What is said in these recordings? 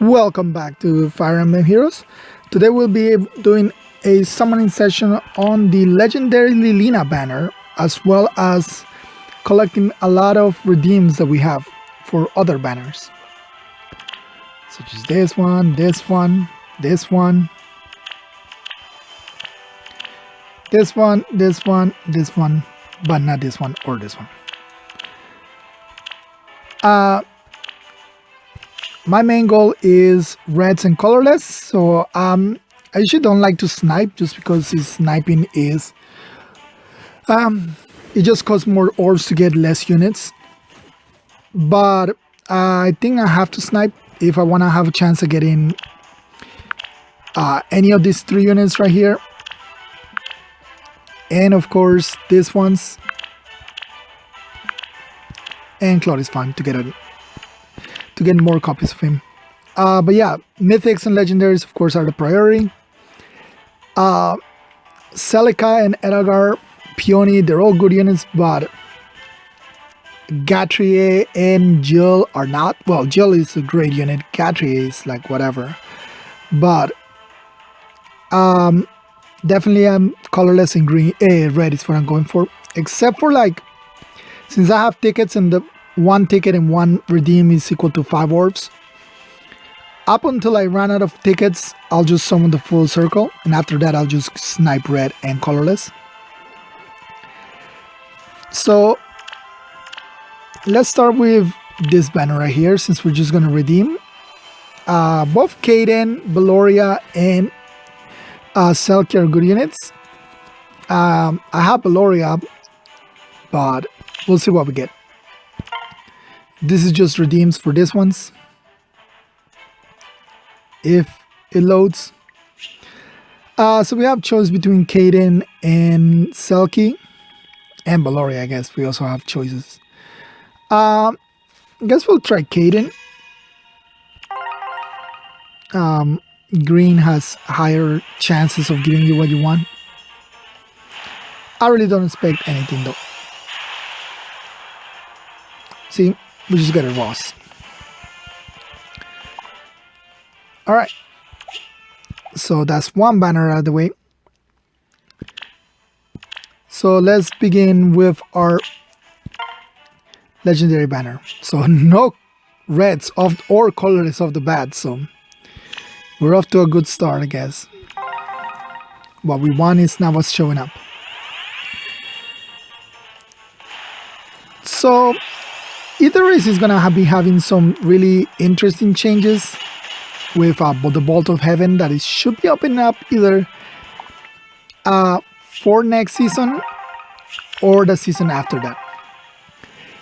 Welcome back to Fire Emblem Heroes. Today we'll be doing a summoning session on the legendary Lilina banner, as well as collecting a lot of redeems that we have for other banners. Such as this one, this one, this one, this one, this one, this one, but not this one or this one. My main goal is reds and colorless, so I usually don't like to snipe just because sniping is it just costs more orbs to get less units. But I think I have to snipe if I want to have a chance of getting any of these 3 units right here, and of course these ones, and Claude is fine to get more copies of him. But yeah, mythics and legendaries of course are the priority. Celica and Edelgar, Peony, they're all good units, but Gatrie and Jill are not. Well, Jill is a great unit, Gatrie is like whatever, but definitely colorless and green. Red is what I'm going for, except for like, since I have tickets and the 1 ticket and 1 redeem is equal to 5 orbs. Up until I run out of tickets, I'll just summon the full circle, and after that I'll just snipe red and colorless. So let's start with this banner right here, since we're just gonna redeem. Both Kaden, Beloria, and Selkie are good units. I have Beloria, but we'll see what we get. This is just redeems for this ones, if it loads. So we have choice between Kaden and Selkie, and Beloria. I guess we also have choices. I guess we'll try Kaden. Green has higher chances of giving you what you want. I really don't expect anything though. See, we just got a Ross. Alright. So that's one banner out of the way. So let's begin with our legendary banner. So no reds or colorless off the bat, so we're off to a good start, I guess. What we want is now what's showing up. So either race is gonna be having some really interesting changes with the Bolt of Heaven that it should be opening up either for next season or the season after that.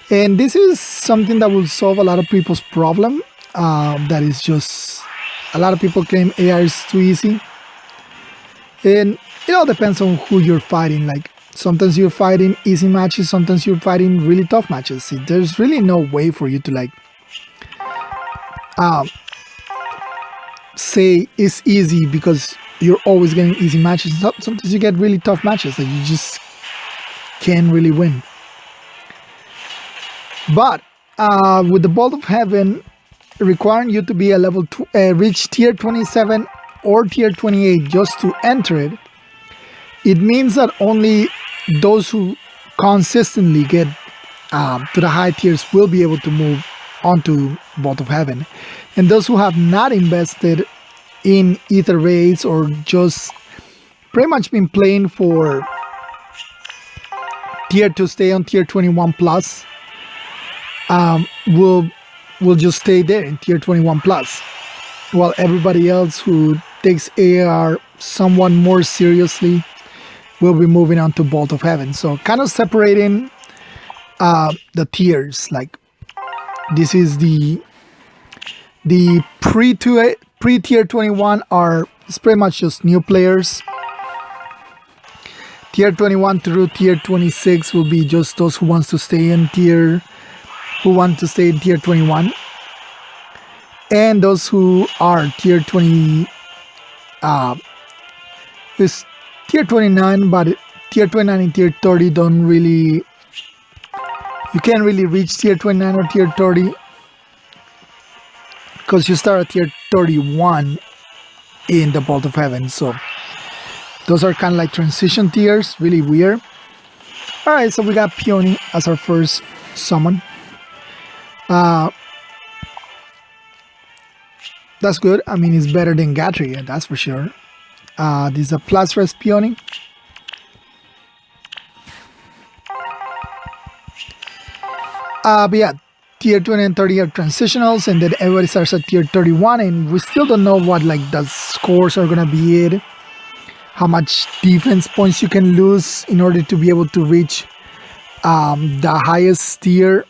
And this is something that will solve a lot of people's problem. That is just, a lot of people claim AR is too easy. And it all depends on who you're fighting. Like, sometimes you're fighting easy matches, sometimes you're fighting really tough matches. See, there's really no way for you to like say it's easy because you're always getting easy matches. Sometimes you get really tough matches that you just can't really win. But with the Bolt of Heaven requiring you to be a level reach tier 27 or tier 28 just to enter it, it means that only those who consistently get to the high tiers will be able to move onto Bolt of Heaven. And those who have not invested in either raids or just pretty much been playing for tier to stay on tier 21 plus will just stay there in tier 21 plus, while everybody else who takes AR somewhat more seriously will be moving on to Bolt of Heaven. So kind of separating the tiers. Like, this is the pre-tier 21 it's pretty much just new players. Tier 21 through tier 26 will be just those who want to stay in tier 21, and those who are tier 20 is tier 29, but tier 29 and tier 30 don't really, you can't really reach tier 29 or tier 30 because you start at tier 31 in the Bolt of Heaven. So those are kind of like transition tiers, really weird. All right, so we got Peony as our first summon. That's good. I mean, it's better than Gatri, that's for sure. This is a plus res Peony. But yeah, tier 20 and 30 are transitionals, and then everybody starts at tier 31, and we still don't know what like the scores are gonna be it, how much defense points you can lose in order to be able to reach the highest tier,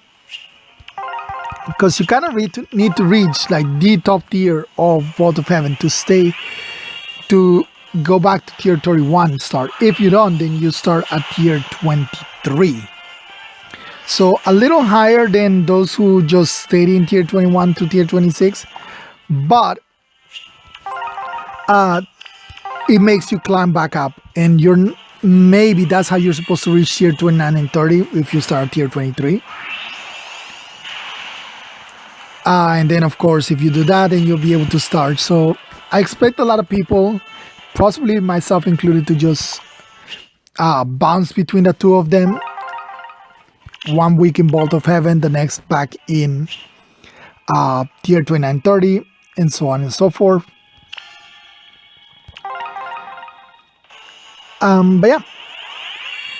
because you kind of need to reach like the top tier of Vault of Heaven to go back to tier 31 start. If you don't, then you start at tier 23. So a little higher than those who just stayed in tier 21 to tier 26, but it makes you climb back up, and maybe that's how you're supposed to reach tier 29 and 30 if you start at tier 23. And then of course, if you do that, then you'll be able to start. So I expect a lot of people, possibly myself included, to just bounce between the two of them. 1 week in Bolt of Heaven, the next back in tier 29, 30, and so on and so forth. But yeah,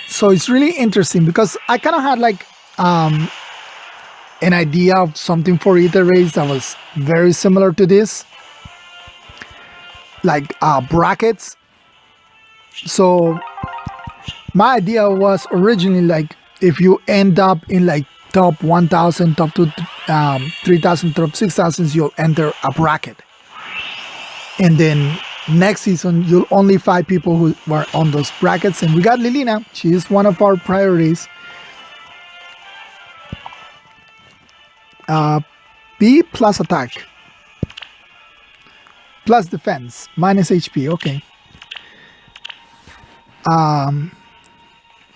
so it's really interesting because I kind of had like an idea of something for Ether Race that was very similar to this, like brackets. So my idea was originally like, if you end up in like top 1,000, top 3,000, top 6,000, you'll enter a bracket. And then next season, you'll only find people who were on those brackets. And we got Lilina. She is one of our priorities. B plus attack. Plus defense. Minus HP. Okay.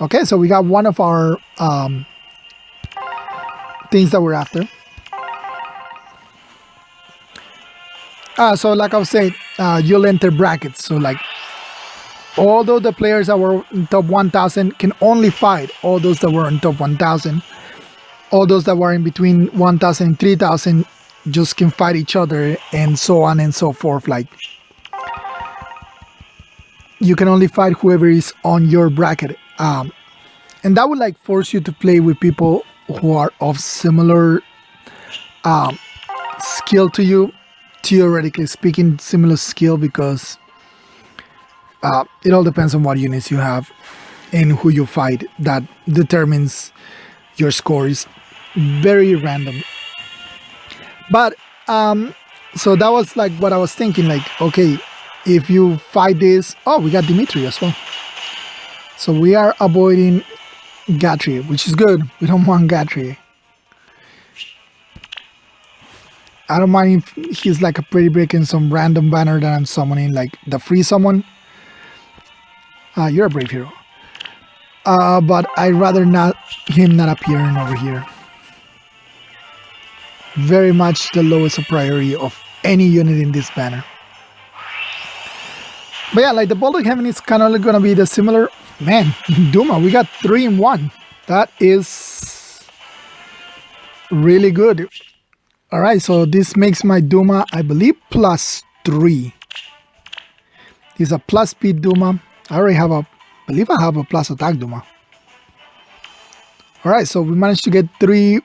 Okay, so we got one of our things that we're after. So like I was saying, you'll enter brackets. So like, although the players that were in top 1,000 can only fight all those that were in top 1,000, all those that were in between 1,000 and 3,000 just can fight each other, and so on and so forth. Like, you can only fight whoever is on your bracket. And that would like force you to play with people who are of similar skill to you, theoretically speaking, similar skill, because it all depends on what units you have and who you fight. That determines your score. Is very random. But so that was like what I was thinking, like, okay, if you fight this, oh, we got Dimitri as well. So we are avoiding Gatri, which is good. We don't want Gatri. I don't mind if he's like a pretty break in some random banner that I'm summoning, like the free summon. You're a brave hero. But I'd rather him not appearing over here. Very much the lowest priority of any unit in this banner. But yeah, like the Bolt of Heaven is kind of going to be the similar. Man, Duma, we got 3 in 1. That is really good. All right, so this makes my Duma, I believe, +3. He's a plus speed Duma. I already have believe I have a plus attack Duma. All right, so we managed to get 3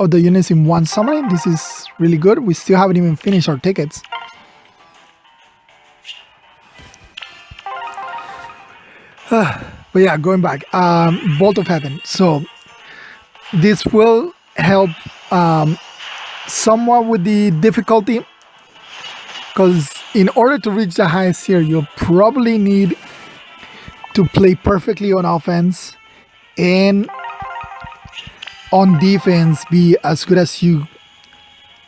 of the units in one summoning. This is really good. We still haven't even finished our tickets. But yeah, going back, Bolt of Heaven. So this will help somewhat with the difficulty, because in order to reach the highest tier, you'll probably need to play perfectly on offense and on defense be as good as you,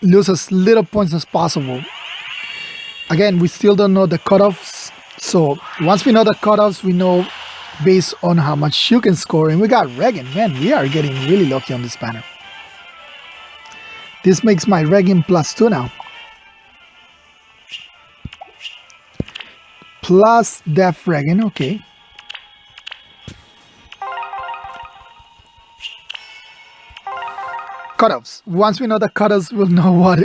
lose as little points as possible. Again, we still don't know the cutoffs, so once we know the cutoffs, we know based on how much you can score. And we got Regan. Man, we are getting really lucky on this banner. This makes my Regan +2 now. plus Def Regan, okay. Cutoffs. Once we know the cutoffs, we'll know what,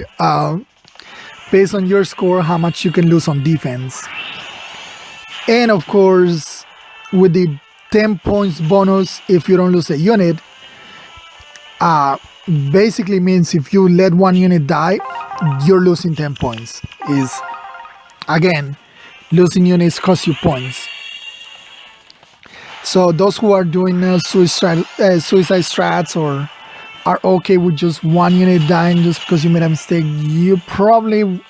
based on your score, how much you can lose on defense. And of course, with the 10 points bonus if you don't lose a unit, basically means if you let one unit die, you're losing 10 points. Is, again, losing units cost you points. So those who are doing suicide strats or are okay with just one unit dying just because you made a mistake, you probably,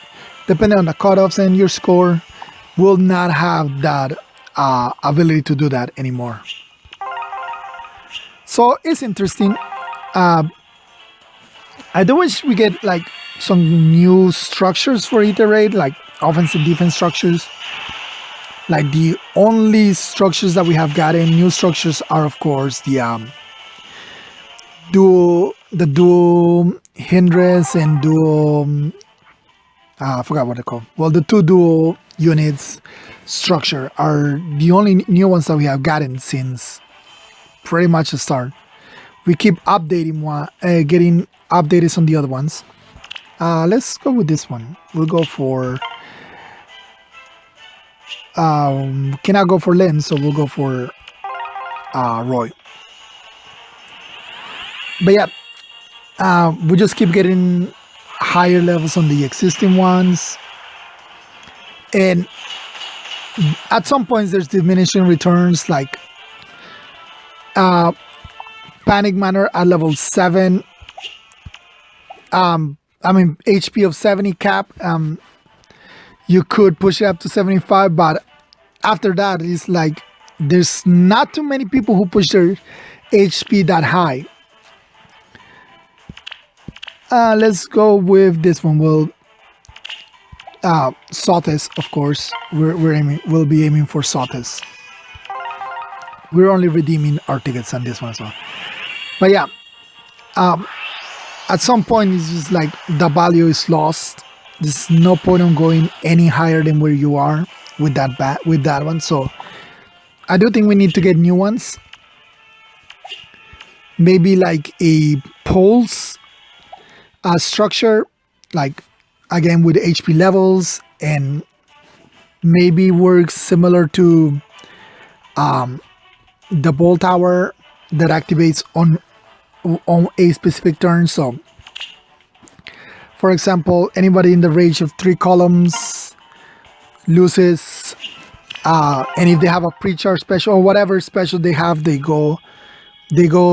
depending on the cutoffs and your score, will not have that ability to do that anymore. So it's interesting. I do wish we get like some new structures for Iterate, like offensive defense structures. Like the only structures that we have gotten, new structures, are of course the dual hindrance and dual I forgot what they're called. Well, the two dual units structure are the only new ones that we have gotten since pretty much the start. We keep updating one, getting updates on the other ones. Let's go with this one. We'll go for cannot go for Lynn, so we'll go for Roy. But yeah, we just keep getting higher levels on the existing ones, and at some points there's diminishing returns, like Panic Manor at level 7. I mean HP of 70 cap. You could push it up to 75, but after that it's like there's not too many people who push their HP that high. Let's go with this one. We'll Sotes, of course. We'll be aiming for Sotes. We're only redeeming our tickets on this one as well. But yeah, at some point it's just like the value is lost. There's no point on going any higher than where you are with that one. So I do think we need to get new ones. Maybe like a pulse structure, like again with HP levels, and maybe works similar to the Bolt Tower that activates on a specific turn. So for example, anybody in the range of 3 columns loses, and if they have a pre-charge special or whatever special they have, they go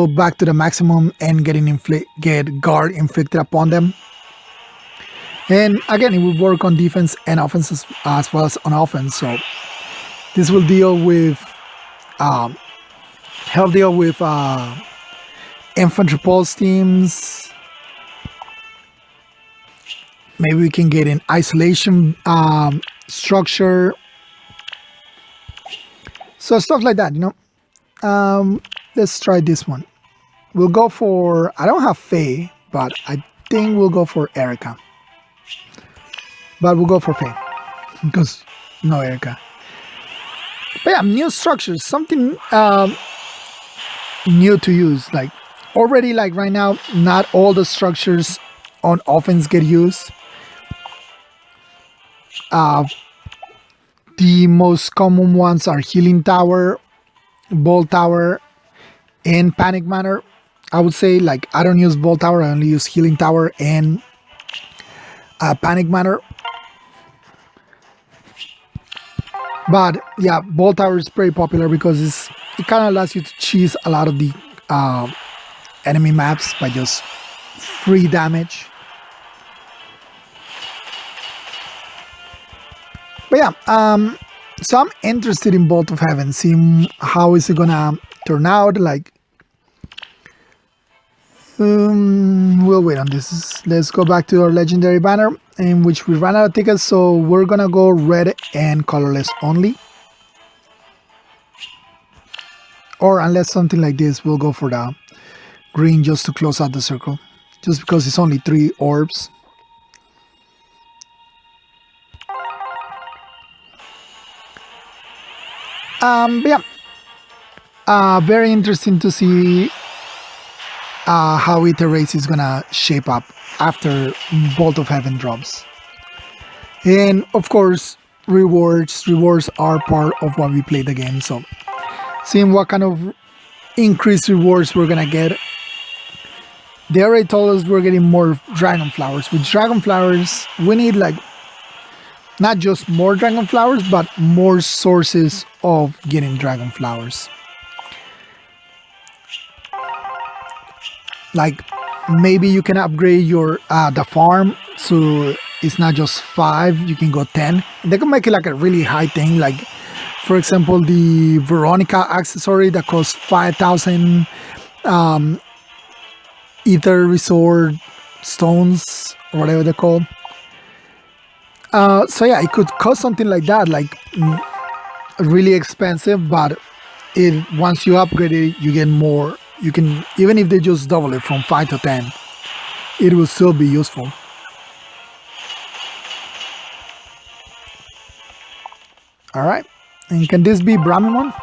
back to the maximum and get guard inflicted upon them. And again, it will work on defense and offense as well as on offense. So this will help deal with infantry pulse teams. Maybe we can get an isolation structure. So stuff like that, you know. Let's try this one. We'll go for, I don't have Faye, but I think we'll go for Erica. But we'll go for Faye because no Erica. But yeah, new structures, something new to use. Like already, like right now, not all the structures on offense get used. The most common ones are Healing Tower, Bolt Tower, and Panic Manor. I would say, like, I don't use Bolt Tower, I only use Healing Tower and Panic Manor. But yeah, Bolt Tower is very popular because it kind of allows you to cheese a lot of the enemy maps by just free damage. But yeah, so I'm interested in Bolt of Heaven, seeing how is it gonna turn out. Like, we'll wait on this. Let's go back to our legendary banner, in which we ran out of tickets, so we're gonna go red and colorless only. Or unless something like this, we'll go for the green just to close out the circle, just because it's only 3 orbs. But yeah, very interesting to see how Ether Race is gonna shape up after Bolt of Heaven drops. And of course, rewards are part of why we play the game. So seeing what kind of increased rewards we're gonna get. They already told us we're getting more dragon flowers. With dragon flowers, we need like not just more dragon flowers, but more sources of getting dragon flowers. Like maybe you can upgrade your the farm so it's not just 5, you can go 10. They can make it like a really high thing, like for example the Veronica accessory that costs 5,000 Ether Resort stones or whatever they're called. So yeah, it could cost something like that, like really expensive, but it once you upgrade it, you get more. You can, even if they just double it from 5 to 10, it will still be useful. All right, and can this be Brahmimon?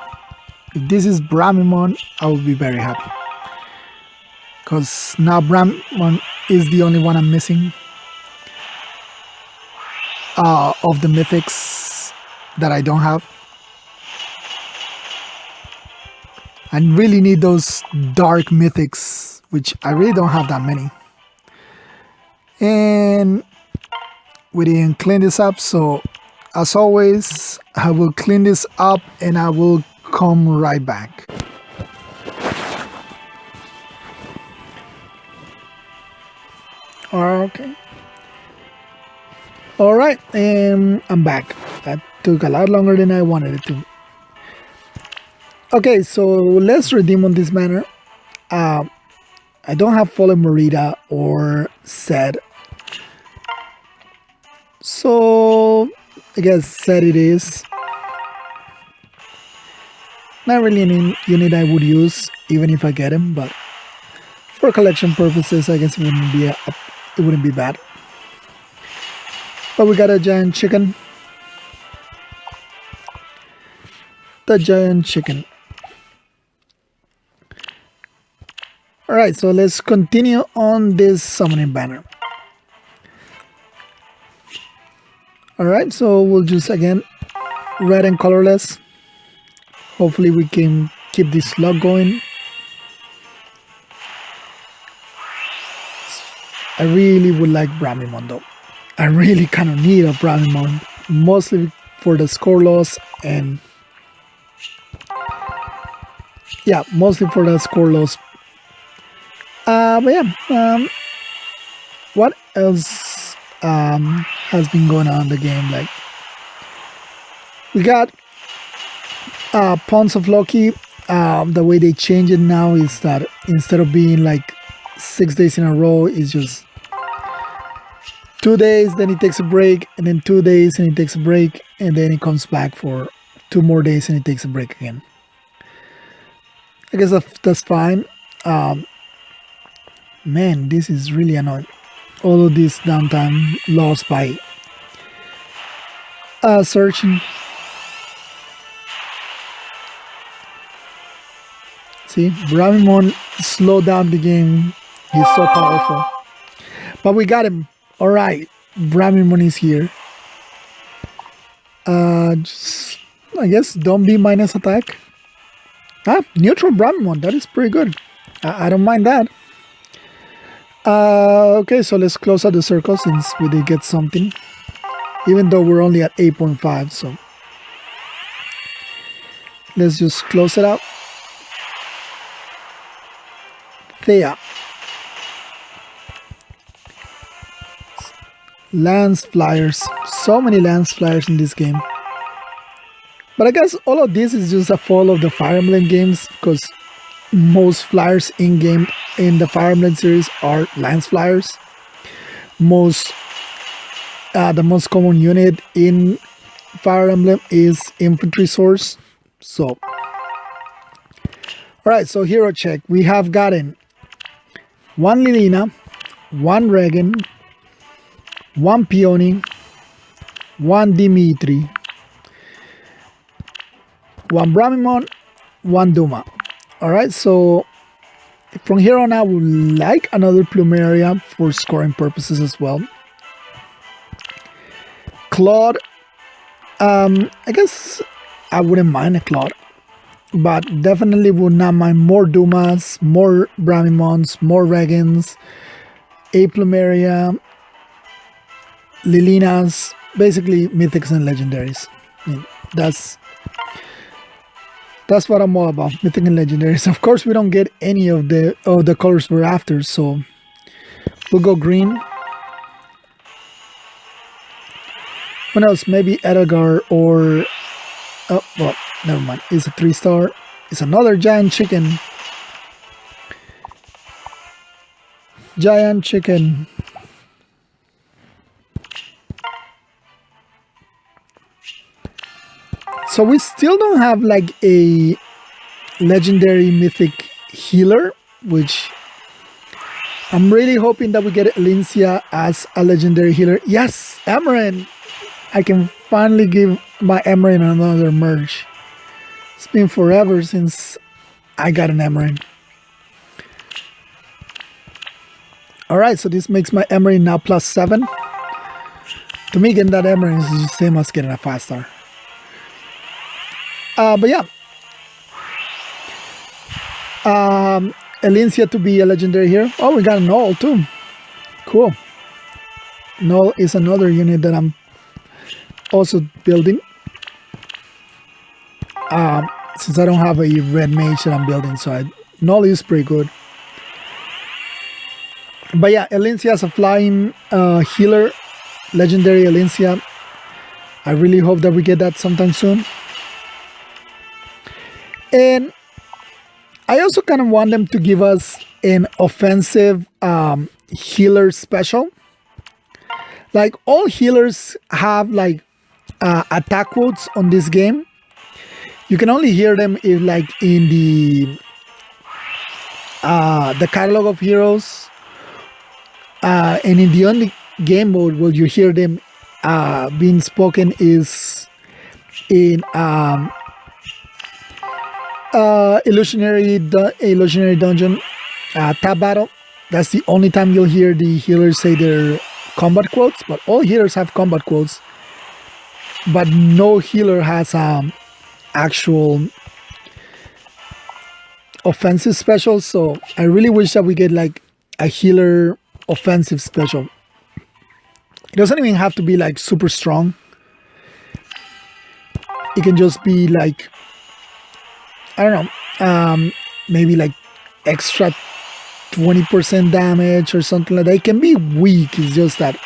If this is Brahmimon, I will be very happy. Because now Brahmimon is the only one I'm missing of the mythics that I don't have. I really need those dark mythics, which I really don't have that many. And we didn't clean this up, so as always, I will clean this up and I will come right back. Okay. Alright, and I'm back. That took a lot longer than I wanted it to. Okay, so let's redeem on this banner. I don't have Fallen Merida or Set. So I guess Set it is. Not really any unit I would use even if I get him, but for collection purposes I guess it wouldn't be bad. But we got a giant chicken. The giant chicken. Alright, so let's continue on this summoning banner. Alright, so we'll just again red and colorless. Hopefully we can keep this slug going. I really would like Brahmimon though. I really kind of need a Brahmimon, mostly for the score loss and yeah, mostly for the score loss. But yeah, what else has been going on in the game? Like we got Pawns of Loki. The way they change it now is that instead of being like 6 days in a row, it's just 2 days, then he takes a break, and then 2 days and he takes a break, and then he comes back for 2 more days and he takes a break again. I guess that's fine. Man, this is really annoying. All of this downtime lost by searching. See, Brahmimon slowed down the game. He's so powerful. But we got him. Alright, Brahmimon is here. Just, I guess don't be minus attack. Neutral Brahmimon, that is pretty good. I don't mind that. Okay, so let's close out the circle since we did get something. Even though we're only at 8.5, so let's just close it out. Thea. Lance Flyers. So many Lance Flyers in this game. But I guess all of this is just a fall of the Fire Emblem games, because most flyers in game in the Fire Emblem series are Lance Flyers. The most common unit in Fire Emblem is Infantry Source. So, alright, so hero check. We have gotten 1 Lilina, 1 Regan, 1 Peony, 1 Dimitri, one Bramimon, one Duma. Alright, so from here on I would like another Plumeria for scoring purposes as well. Claude, I guess I wouldn't mind a Claude, but definitely would not mind more Dumas, more Bramimons, more Regans, a Plumeria, Lilinas, basically mythics and legendaries. I mean, that's what I'm all about, mythic and legendaries. Of course, we don't get any of the colors we're after, so we'll go green. Who knows? Maybe Edelgar or oh well, never mind. It's a 3-star. It's another giant chicken. Giant chicken. So we still don't have like a legendary mythic healer, which I'm really hoping that we get Elincia as a legendary healer. Yes, Amaranth! I can finally give my Amaranth another merge. It's been forever since I got an Amaranth. Alright, so this makes my Amaranth now +7. To me, getting that Amaranth is the same as getting a 5-star. But yeah, Elincia to be a legendary here. Oh, we got Null too. Cool. Null is another unit that I'm also building. Since I don't have a red mage that I'm building, so Null is pretty good. But yeah, Elincia as a flying healer, legendary Elincia. I really hope that we get that sometime soon. And I also kind of want them to give us an offensive healer special. Like, all healers have like attack quotes on this game. You can only hear them if like in the catalog of heroes, and in the only game mode where you hear them being spoken is in illusionary dungeon tab battle. That's the only time you'll hear the healers say their combat quotes, but all healers have combat quotes, but no healer has actual offensive special. So I really wish that we get like a healer offensive special. It doesn't even have to be like super strong. It can just be like, I don't know, maybe like extra 20% damage or something like that. It can be weak. It's just that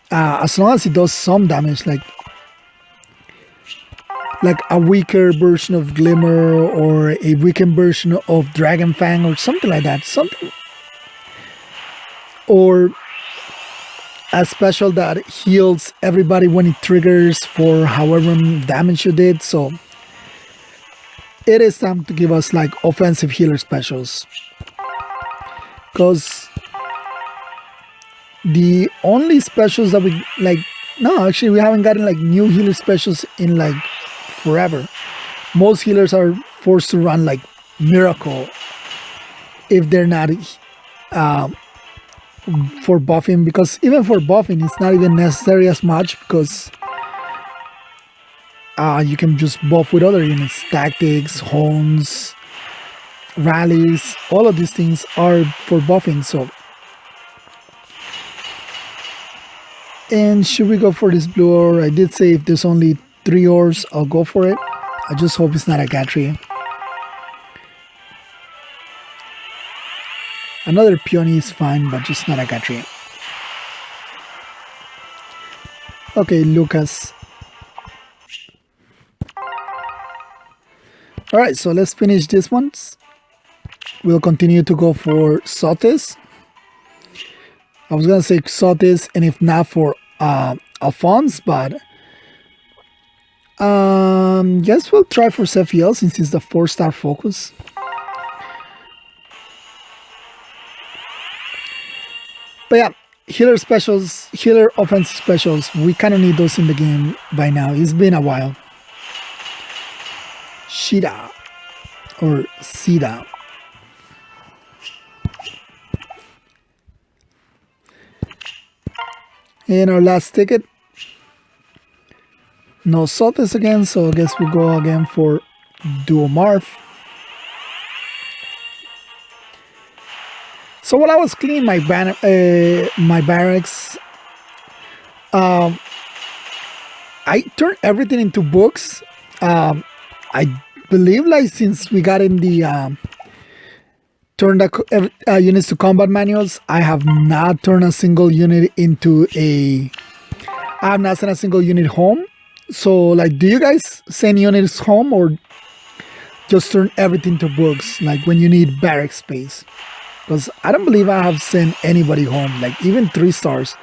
as long as it does some damage, like a weaker version of Glimmer or a weakened version of Dragon Fang or something like that. Something, or a special that heals everybody when it triggers for however damage you did. So it is time to give us like offensive healer specials, because the only specials that we like, no, actually we haven't gotten like new healer specials in like forever. Most healers are forced to run like Miracle if they're not for buffing, because even for buffing it's not even necessary as much, because you can just buff with other units, tactics, hones, rallies. All of these things are for buffing. So, and should we go for this blue ore? I did say if there's only 3 ores, I'll go for it. I just hope it's not a Gatri. Another Peony is fine, but just not a Gatri. Okay, Lucas. Alright, so let's finish this one. We'll continue to go for Sotis. I was gonna say Sotis, and if not for Alphonse, but guess we'll try for Sephiel since it's the 4-star focus. But yeah, healer specials, healer offensive specials, we kind of need those in the game by now. It's been a while. Shida or Sida. And our last ticket. No Sotes again, so I guess we'll go again for Duomorph. So while I was cleaning my barracks, I turned everything into books. I believe, like, since we got in the turned the units to combat manuals, I have not turned a single unit into a. I have not sent a single unit home. So, like, do you guys send units home or just turn everything to books? Like when you need barrack space, because I don't believe I have sent anybody home. Like even 3 stars.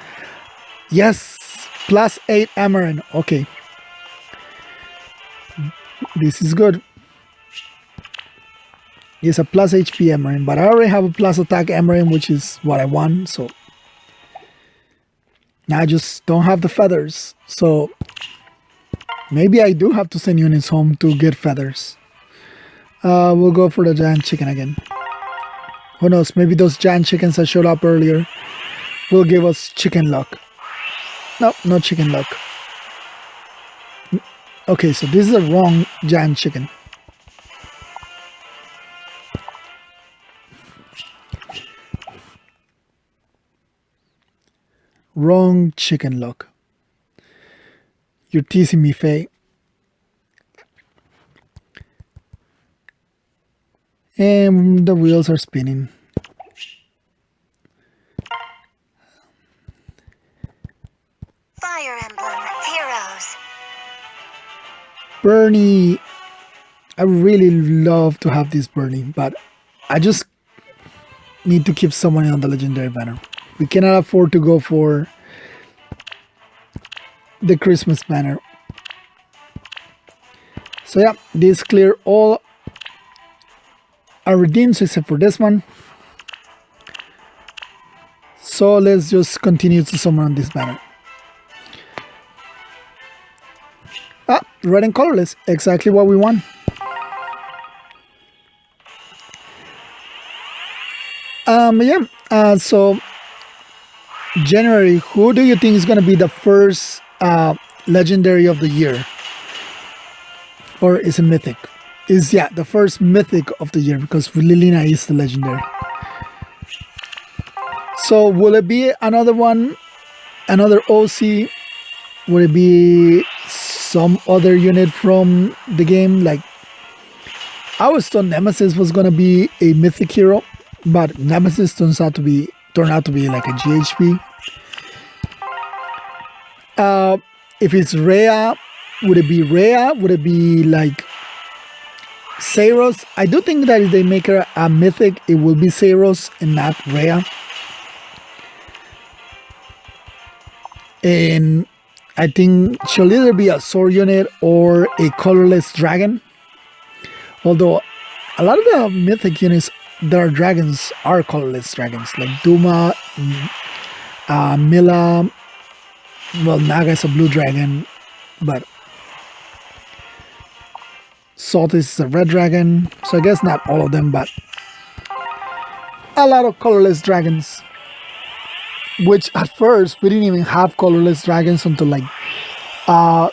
Yes, +8 Amaranth. Okay. This is good. It's a plus HP Amaranth, but I already have a plus attack Amaranth, which is what I want. So now I just don't have the feathers. So maybe I do have to send units home to get feathers. We'll go for the giant chicken again. Who knows? Maybe those giant chickens that showed up earlier will give us chicken luck. No, not chicken luck. Okay, so this is the wrong giant chicken. Wrong chicken luck. You're teasing me, Faye. And the wheels are spinning. Fire Emblem Heroes. Bernie. I really love to have this Bernie, but I just need to keep someone on the legendary banner. We cannot afford to go for the Christmas banner. So yeah, this clear all our redeems except for this one. So let's just continue to summon on this banner. Red and colorless, exactly what we want. So January, who do you think is going to be the first legendary of the year? Or is it mythic? Is the first mythic of the year, because Lilina is the legendary. So will it be another one, another OC? Will it be some other unit from the game? Like, I was told Nemesis was gonna be a mythic hero, but Nemesis turned out to be like a GHP. If it's Rhea, would it be Rhea? Would it be like Saros? I do think that if they make her a mythic, it will be Saros and not Rhea. And I think she'll either be a sword unit or a colorless dragon. Although a lot of the mythic units that are dragons are colorless dragons, like Duma, Mila. Well, Naga's a blue dragon, but Salt is a red dragon. So I guess not all of them, but a lot of colorless dragons. Which at first we didn't even have colorless dragons until like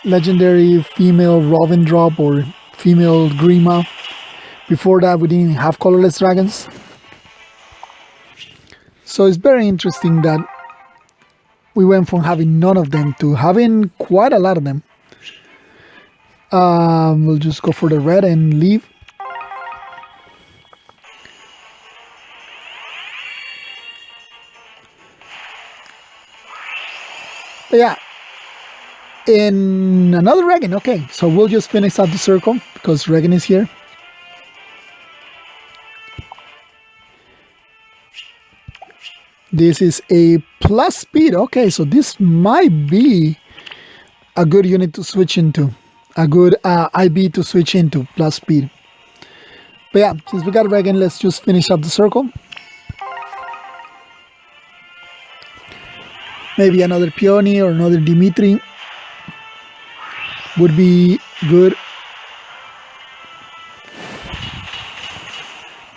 legendary female Robin drop or female Grima. Before that we didn't even have colorless dragons. So it's very interesting that we went from having none of them to having quite a lot of them. We'll just go for the red and leave. But yeah, in another Regan. Okay, so we'll just finish out the circle because Regan is here. This is a plus speed. Okay, so this might be a good unit to switch into. A good IB to switch into, plus speed. But yeah, since we got Regan, let's just finish up the circle. Maybe another Peony or another Dimitri would be good.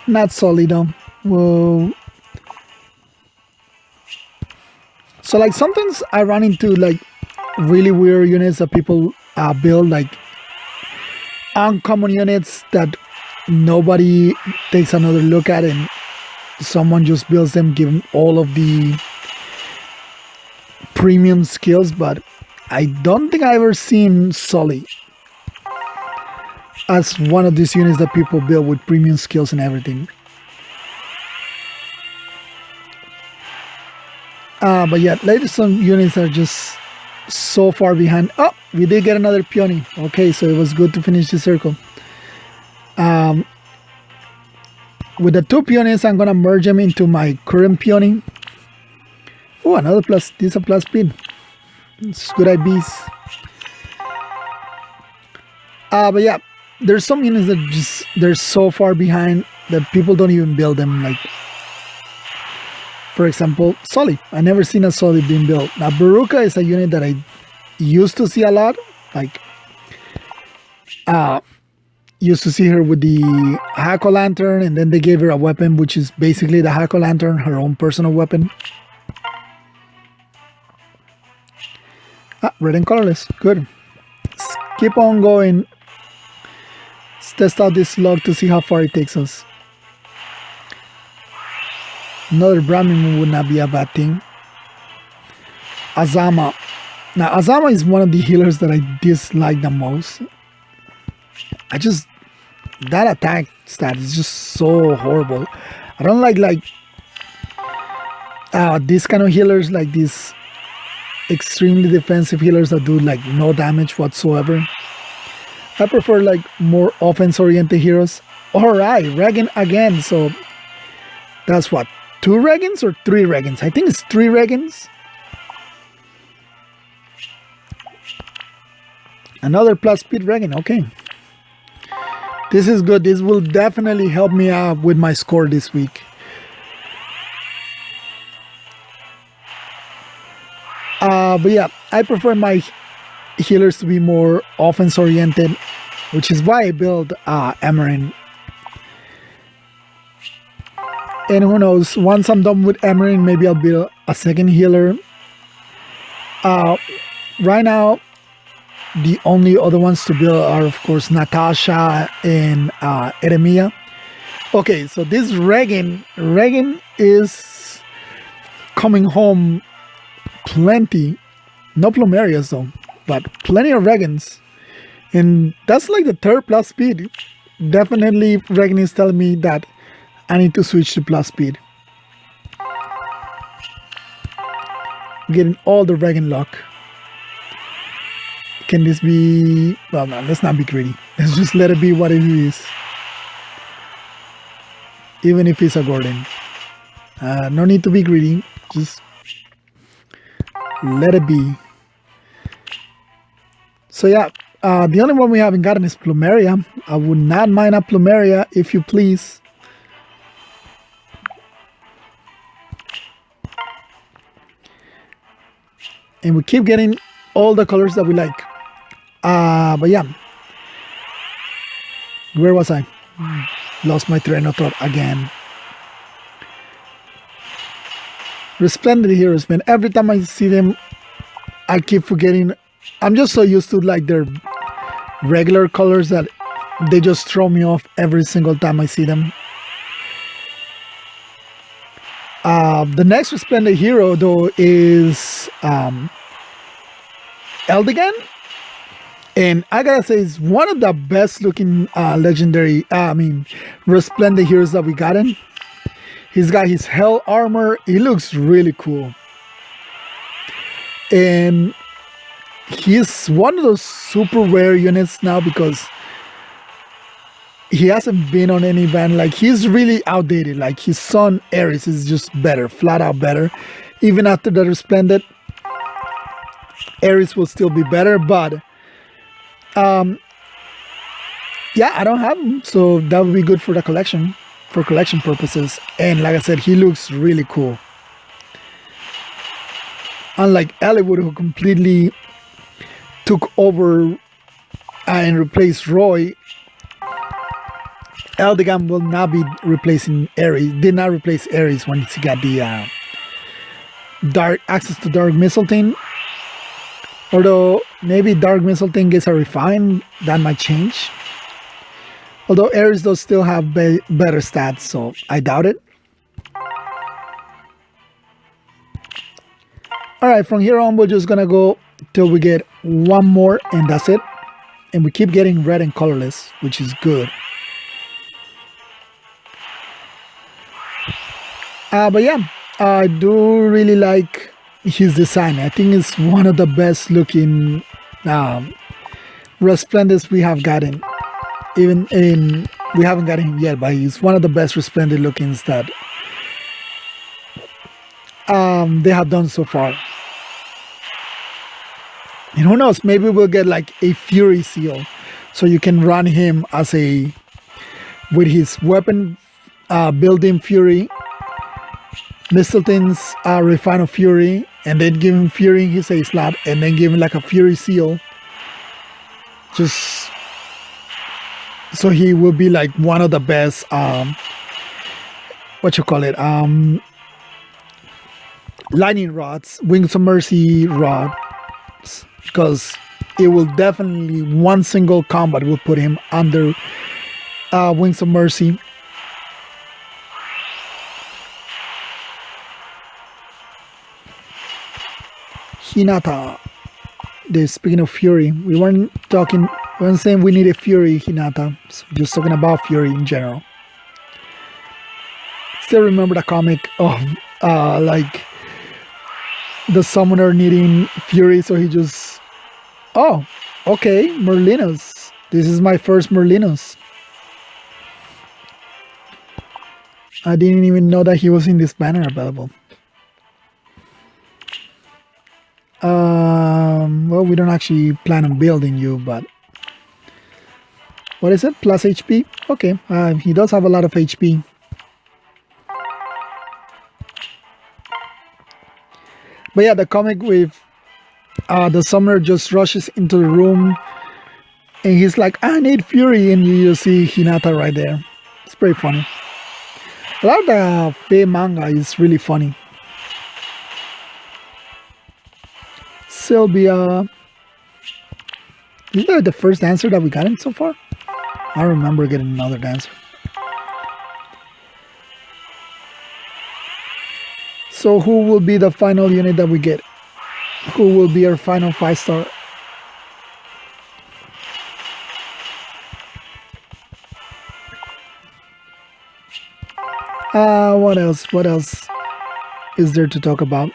Not solid though. Well, so like sometimes I run into like really weird units that people build, like uncommon units that nobody takes another look at, and someone just builds them, give them all of the premium skills. But I don't think I ever seen Sully as one of these units that people build with premium skills and everything. But yeah, lately some units are just so far behind. Oh, we did get another peony. Okay, so it was good to finish the circle. With the two peonies, I'm gonna merge them into my current peony. Oh, another plus. This is a plus speed. It's good IBs. But yeah, there's some units that just they're so far behind that people don't even build them. Like, for example, Sully. I never seen a Sully being built. Now, Baruka is a unit that I used to see a lot. Like, used to see her with the Hako Lantern, and then they gave her a weapon, which is basically the Hako Lantern, her own personal weapon. Red and colorless. Good. Let's keep on going. Let's test out this log to see how far it takes us. Another Brahmin would not be a bad thing. Azama. Now, Azama is one of the healers that I dislike the most. That attack stat is just so horrible. I don't like these kind of healers, like these extremely defensive healers that do like no damage whatsoever. I prefer like more offense oriented heroes. Alright, Regan again. So that's what, 2 Regans or 3 Regans? I think it's 3 Regans. Another plus speed Regan. Okay. This is good. This will definitely help me out with my score this week. But yeah, I prefer my healers to be more offense oriented, which is why I build Amarin. And who knows, once I'm done with Amarin, maybe I'll build a second healer. Right now, the only other ones to build are, of course, Natasha and Eremia. Okay, so this Regan is coming home plenty. No Plumerias though, but plenty of Regans. And that's like the 3rd plus speed. Definitely Regan is telling me that I need to switch to plus speed. Getting all the Regan luck. Can this be... Well, no, let's not be greedy. Let's just let it be what it is. Even if it's a Gordon. No need to be greedy. Just let it be. So yeah, the only one we haven't gotten is Plumeria. I would not mind a Plumeria, if you please. And we keep getting all the colors that we like. But yeah. Where was I? Lost my train of thought again. Resplendent heroes, man. Every time I see them, I keep forgetting. I'm just so used to like their regular colors that they just throw me off every single time I see them. The next Resplendent hero though is Eldigan. And I gotta say, it's one of the best looking legendary, Resplendent heroes that we gotten. He's got his hell armor. He looks really cool. And he's one of those super rare units now because he hasn't been on any event. Like, he's really outdated. Like, his son Ares is just better, flat out better. Even after the Resplendent, Ares will still be better, but yeah, I don't have him, so that would be good for the collection, for collection purposes. And like I said, he looks really cool. Unlike Eliwood, who completely took over and replaced Roy, Eldegan will not be replacing Ares. Did not replace Ares when he got the dark access to Dark Missile thing. Although maybe Dark Missile thing gets a refine, that might change. Although Ares does still have better stats, so I doubt it. Alright, from here on we're just gonna go till we get one more and that's it. And we keep getting red and colorless, which is good. But yeah, I do really like his design. I think it's one of the best looking Resplendence we have gotten. Even in, we haven't gotten him yet, but he's one of the best Resplendent lookings that they have done so far. And who knows, maybe we'll get like a Fury Seal, so you can run him as a, with his weapon building Fury, Mistleton's Refine of Fury, and then give him Fury in his A slot, and then give him like a Fury Seal. Just so he will be like one of the best, what you call it, lightning rods, Wings of Mercy rods, because it will definitely, one single combat will put him under Wings of Mercy. Hinata. Speaking of Fury, we weren't saying we need a Fury Hinata, so just talking about Fury in general. Still remember the comic of like the summoner needing Fury, so he just, oh, okay, Merlinos. This is my first Merlinos. I didn't even know that he was in this banner available. Well, we don't actually plan on building you, but what is it? Plus HP? Okay, he does have a lot of HP. But yeah, the comic with the summoner just rushes into the room and he's like, I need Fury, and you see Hinata right there. It's pretty funny. A lot of the Fae manga is really funny. Sylvia. Is that the first answer that we got in so far? I remember getting another answer. So who will be the final unit that we get? Who will be our final 5-star? What else? What else is there to talk about?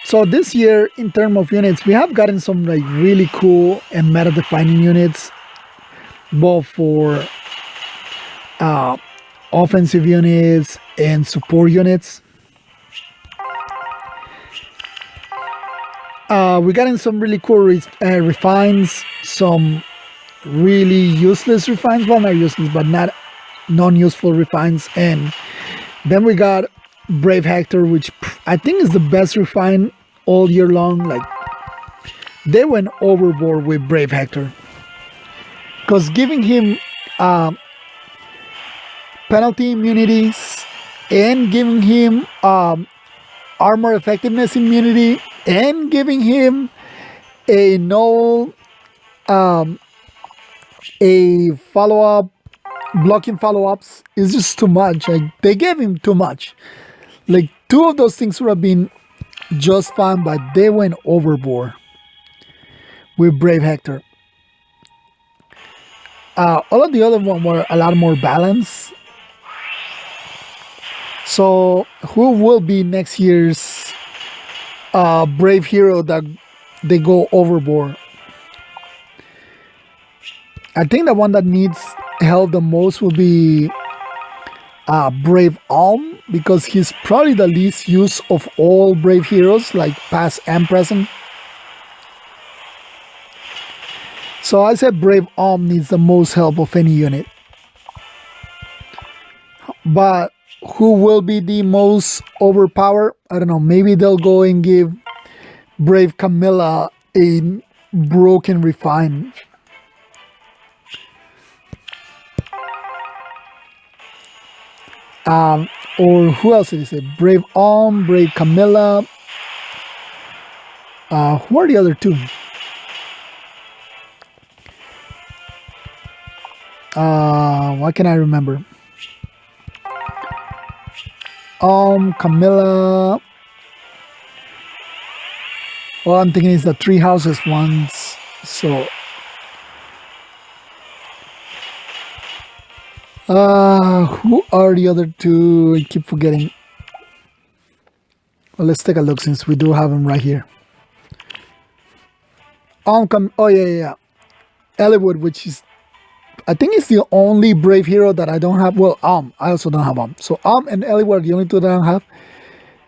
So this year, in terms of units, we have gotten some like really cool and meta-defining units, both for offensive units and support units. We got in some really cool refines, some really useless refines. Well, not useless, but not non-useful refines. And then we got Brave Hector, which I think is the best refine all year long. Like, they went overboard with Brave Hector, because giving him penalty immunities and giving him armor effectiveness immunity and giving him a no a follow-up, blocking follow-ups is just too much. Like, they gave him too much. Like, two of those things would have been just fine, but they went overboard with Brave Hector. All of the other ones were a lot more balanced. So who will be next year's Brave hero that they go overboard? I think the one that needs help the most will be Brave Alm, because he's probably the least used of all Brave heroes, like past and present. So I said Brave Alm needs the most help of any unit. But who will be the most overpowered? I don't know. Maybe they'll go and give Brave Camilla a broken refine. Or who else is it? Brave Brave Camilla. Who are the other two? Why can I remember? Camilla. Well, I'm thinking it's the three houses ones. So, who are the other two? I keep forgetting. Well, let's take a look since we do have them right here. Oh yeah. Ellwood, which is, I think it's the only brave hero that I don't have. Well, I also don't have So and Ellwood are the only two that I don't have.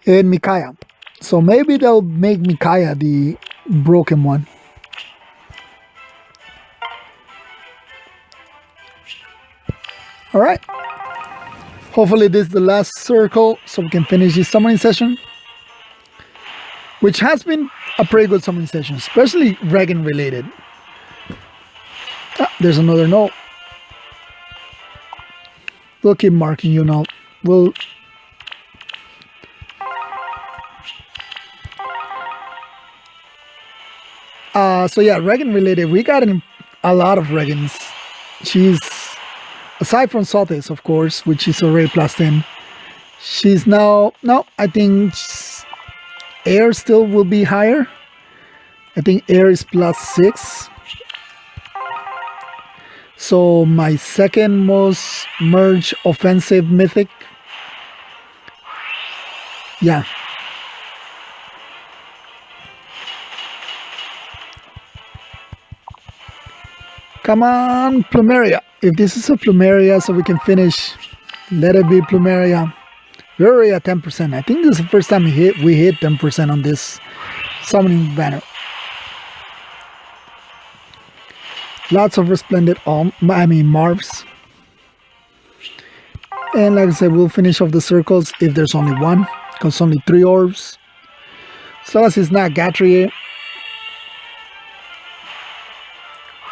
And Micaiah. So maybe they'll make Micaiah the broken one. Alright. Hopefully this is the last circle so we can finish this summoning session. Which has been a pretty good summoning session, especially Regan related. There's another note. We'll keep marking you now. We'll so yeah, Regan related. We got a lot of Regans. She's, aside from Saltes, of course, which is already plus 10. She's now, no, I think Air still will be higher. I think Air is plus 6. So my second most merge offensive mythic. Yeah. Come on, Plumeria. If this is a Plumeria, so we can finish, let it be Plumeria. We're already at 10%. I think this is the first time we hit 10% on this summoning banner. Lots of resplendent Marvs. And like I said, we'll finish off the circles if there's only one, because only 3 orbs. So as it's not Gatrier,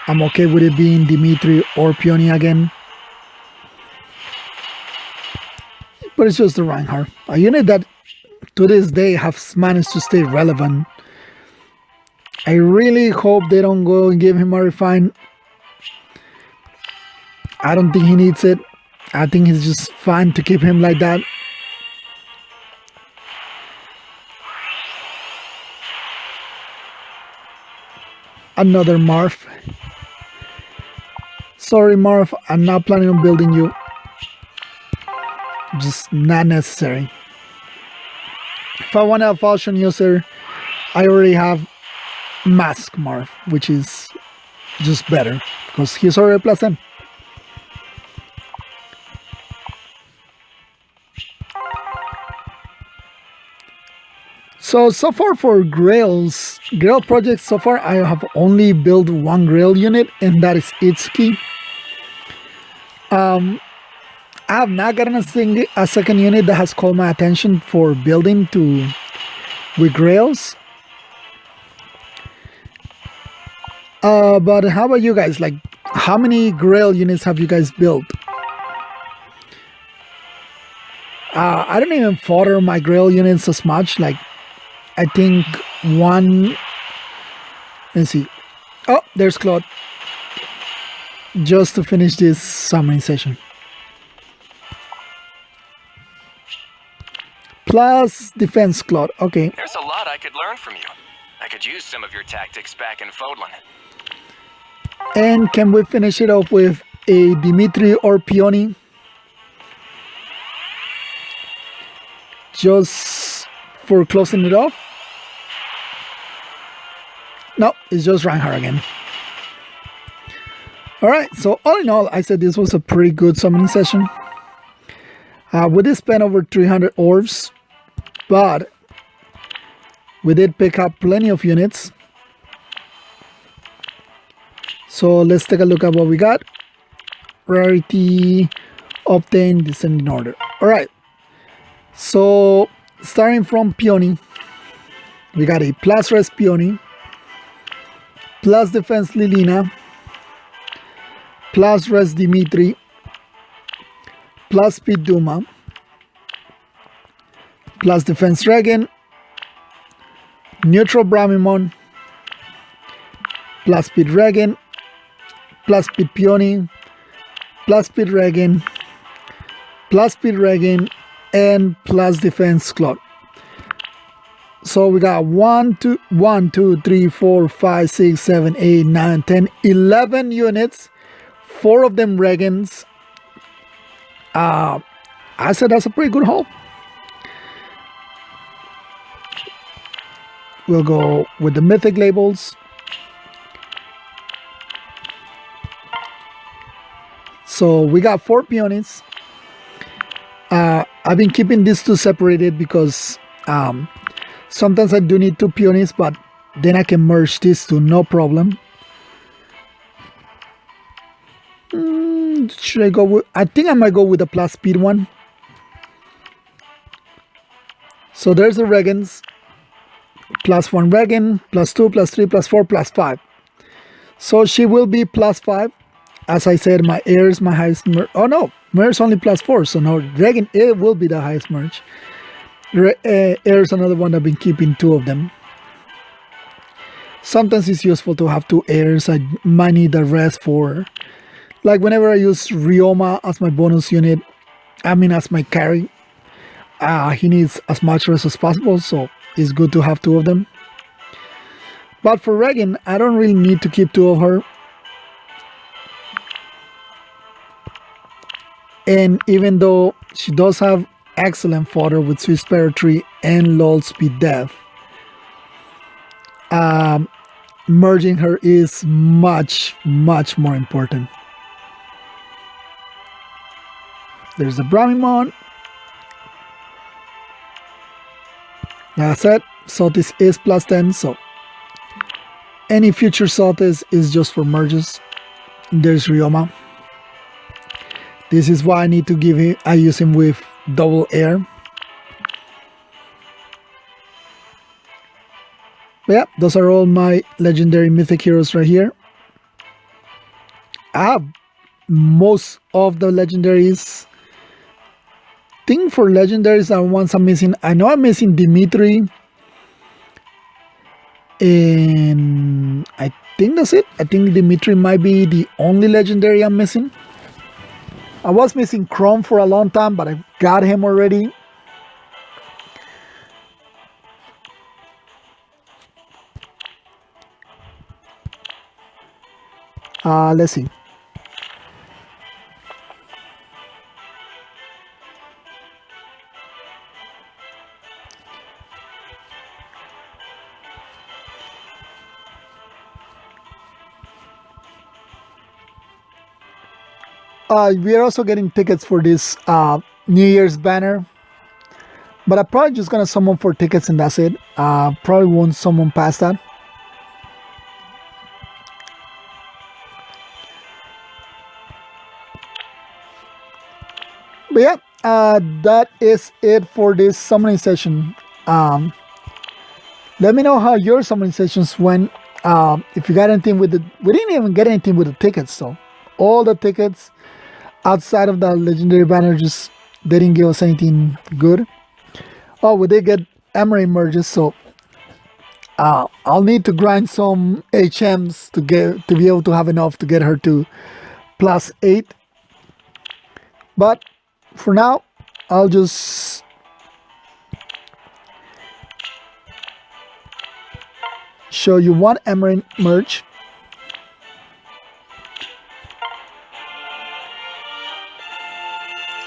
I'm okay with it being Dimitri or Peony again. But it's just the Reinhardt. A unit that to this day has managed to stay relevant. I really hope they don't go and give him a refine. I don't think he needs it. I think it's just fine to keep him like that. Another Marv. Sorry, Marv, I'm not planning on building you. Just not necessary. If I want a Falchion user, I already have Mask Marv, which is just better because he's already plus 10. So far for Grail projects, so far I have only built one Grail unit, and that is Itsuki. I have not gotten a second unit that has called my attention for building with Grails. But how about you guys? Like, how many Grail units have you guys built? I don't even fodder my Grail units as much. Like, I think one. Let's see. Oh, there's Claude. Just to finish this summoning session. Plus defense, Claude. Okay. There's a lot I could learn from you. I could use some of your tactics back in Fodlan. And can we finish it off with a Dimitri or Peony? Just for closing it off? No, it's just Reinhardt again. Alright, so all in all, I said this was a pretty good summoning session. We did spend over 300 orbs, but we did pick up plenty of units. So let's take a look at what we got. Rarity, obtain, descending order. Alright, so starting from Peony, we got a plus res Peony, plus defense Lilina, plus res Dimitri, plus speed Duma, plus defense Regen, neutral Bramimon, plus speed Regen, plus speed Peony, plus speed Regen, plus speed Regen, and plus defense Cloud. So we got 1, 2, 3, 4, 5, 6, 7, 8, 9, 10, 11 units. 4 of them Regens. I said that's a pretty good haul. We'll go with the mythic labels. So we got 4 peonies. I've been keeping these 2 separated because sometimes I do need 2 peonies, but then I can merge these 2, no problem. Should I go with, I think I might go with the plus speed one. So there's the Regens. Plus 1 Regen, plus 2, plus 3, plus 4, plus 5. So she will be plus 5. As I said, my air is my highest merge. Oh no, merge is only plus 4. So now Regen air will be the highest merge. Air is another one I've been keeping 2 of them. Sometimes it's useful to have 2 airs. I might need the rest for, like whenever I use Ryoma as my bonus unit, as my carry, he needs as much rest as possible, so it's good to have 2 of them. But for Regen, I don't really need to keep 2 of her. And even though she does have excellent fodder with Swiss Tree and LOL Speed Death, merging her is much more important. There's the Bramimon. Like I said, Sotis is plus 10, so any future Sotis is just for merges. There's Ryoma. This is why I need to give him, I use him with double air. But yeah, those are all my legendary mythic heroes right here. I have most of the legendaries. Think for legendaries are ones I'm missing. I know I'm missing Dimitri. And I think that's it. I think Dimitri might be the only legendary I'm missing. I was missing Chrome for a long time, but I got him already. Let's see. We are also getting tickets for this New Year's banner. But I'm probably just gonna summon 4 tickets and that's it. Probably won't summon past that. But yeah, that is it for this summoning session. Let me know how your summoning sessions went. If you got anything with the, we didn't even get anything with the tickets, so all the tickets outside of the legendary banner just didn't give us anything good. Oh, we did get Emery merges, so I'll need to grind some HMs to be able to have enough to get her to plus 8. But for now, I'll just show you one Emery merge.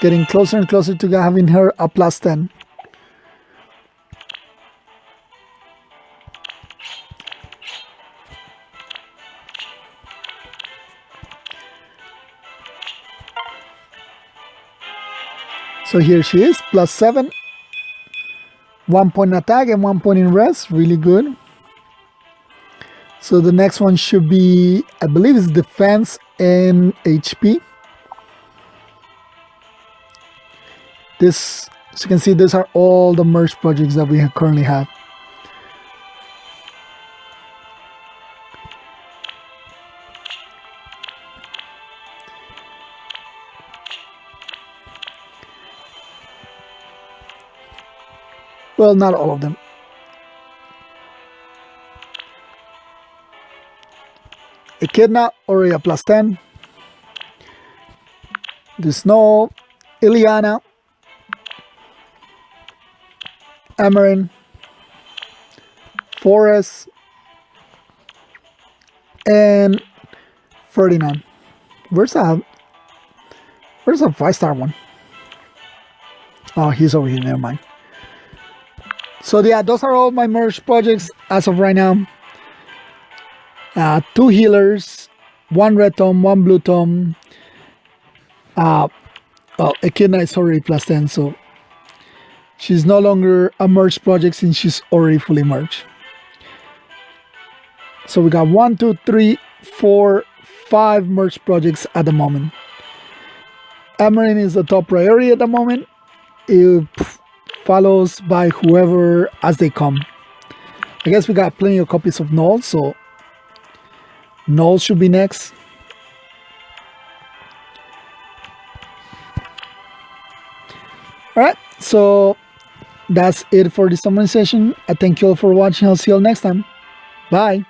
Getting closer and closer to having her a plus 10. So here she is, plus 7. 1 point attack and 1 point in rest, really good. So the next one should be, I believe it's defense and HP. This, as you can see, these are all the merge projects that we currently have. Well, not all of them. Echidna, already a plus 10. The Snow, Lilina, Amarin, Forest, and Ferdinand. Where's a 5-star one? Oh, he's over here. Never mind. So yeah, those are all my merge projects as of right now. 2 healers, 1 red tome, 1 blue tome. Well, Echidna is already plus 10, so she's no longer a merge project since she's already fully merged. So we got 1, 2, 3, 4, 5 merge projects at the moment. Amarin is the top priority at the moment. It follows by whoever as they come. I guess we got plenty of copies of Null, so Null should be next. Alright, so that's it for this summary session. I thank you all for watching. I'll see you all next time. Bye.